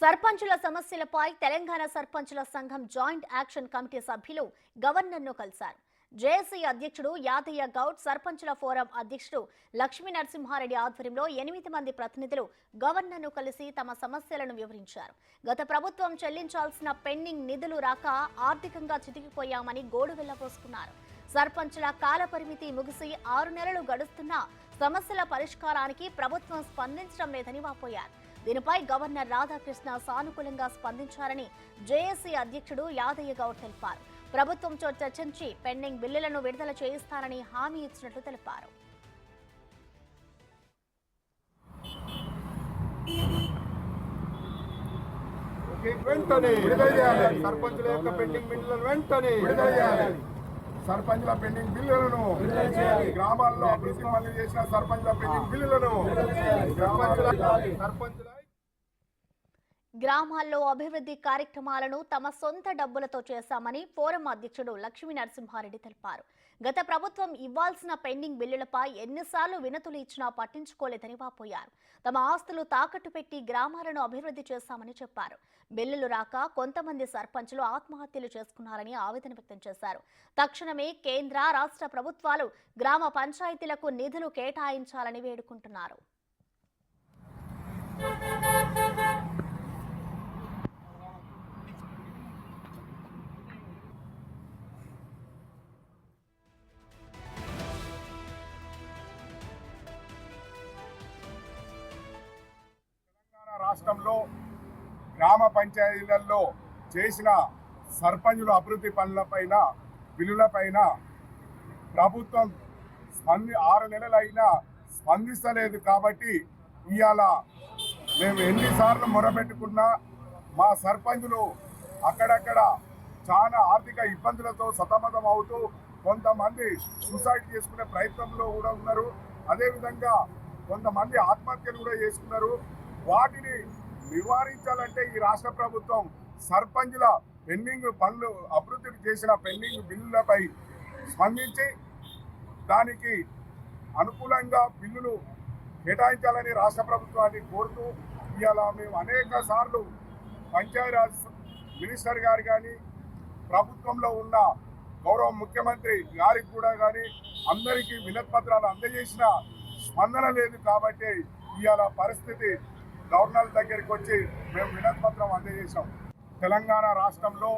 సర్పంచుల సమస్యలపై తెలంగాణ సర్పంచుల సంఘం జాయింట్ యాక్షన్ కమిటీ సభ్యులు గవర్నర్ను కలిశారు. జేఏసీ అధ్యక్షుడు యాదయ్య గౌడ్, సర్పంచుల ఫోరం అధ్యక్షుడు లక్ష్మీ నరసింహారెడ్డి ఆధ్వర్యంలో 8 మంది ప్రతినిధులు గవర్నర్ను కలిసి తమ సమస్యలను వివరించారు. గత ప్రభుత్వం చెల్లించాల్సిన పెండింగ్ నిధులు రాక ఆర్థికంగా చితికిపోయామని గోడు వెళ్లబోసుకున్నారు. సర్పంచుల కాల పరిమితి ముగిసి 6 నెలలు గడుస్తున్నా సమస్యల పరిష్కారానికి ప్రభుత్వం స్పందించడం లేదని వాపోయారు. దీనిపై గవర్నర్ రాధాకృష్ణ సానుకూలంగా స్పందించారని జేఏసీ అధ్యక్షుడు యాదయ్య గౌడ్ తెలిపారు. ప్రభుత్వంతో చర్చించి పెండింగ్ బిల్లులను విడుదల చేయిస్తారని హామీ ఇచ్చినట్లు తెలిపారు. సర్పంచుల పెండింగ్ బిల్లులను గ్రామాల్లో అభివృద్ధి పనులు చేసిన సర్పంచుల పెండింగ్ బిల్లులను గ్రామాల్లో అభివృద్ధి కార్యక్రమాలను తమ సొంత డబ్బులతో చేశామని ఫోరం అధ్యక్షుడు లక్ష్మీ నరసింహారెడ్డి తెలిపారు. గత ప్రభుత్వం ఇవ్వాల్సిన పెండింగ్ బిల్లులపై ఎన్నిసార్లు వినతులు ఇచ్చినా పట్టించుకోలేదని వాపోయారు. తమ ఆస్తులు తాకట్టు పెట్టి గ్రామాలను అభివృద్ధి చేశామని చెప్పారు. బిల్లులు రాక కొంతమంది సర్పంచులు ఆత్మహత్యలు చేసుకున్నారని ఆవేదన వ్యక్తం చేశారు. తక్షణమే కేంద్ర, రాష్ట్ర ప్రభుత్వాలు గ్రామ పంచాయతీలకు నిధులు కేటాయించాలని వేడుకుంటున్నారు. రాష్ట్రంలో గ్రామ పంచాయతీలలో చేసిన సర్పంచుల అభివృద్ధి పనులపైన బిల్లులపైన ప్రభుత్వం 6 నెలలైనా స్పందిస్తలేదు. కాబట్టి ఇవాళ మేము ఎన్నిసార్లు మొరపెట్టుకున్నా మా సర్పంచులు అక్కడక్కడ చాలా ఆర్థిక ఇబ్బందులతో సతమతం అవుతూ కొంతమంది సూసైడ్ చేసుకునే ప్రయత్నంలో కూడా ఉన్నారు. అదేవిధంగా కొంతమంది ఆత్మహత్యలు కూడా చేసుకున్నారు. వాటిని నివారించాలంటే ఈ రాష్ట్ర ప్రభుత్వం సర్పంచుల పెండింగ్ పనులు అభివృద్ధి చేసిన పెండింగ్ బిల్లులపై స్పందించి దానికి అనుకూలంగా బిల్లులు కేటాయించాలని రాష్ట్ర ప్రభుత్వాన్ని కోరుతూ ఇవాళ మేము అనేక సార్లు పంచాయతీరాజ్ మినిస్టర్ గారు కానీ ప్రభుత్వంలో ఉన్న గౌరవ ముఖ్యమంత్రి గారికి కూడా కానీ అందరికీ వినతిపత్రాలు అందజేసిన స్పందన లేదు. కాబట్టి ఇవాళ పరిస్థితి గవర్నర్ దగ్గరికి వచ్చి మేము వినతిపత్రం అందజేశాం. తెలంగాణ రాష్ట్రంలో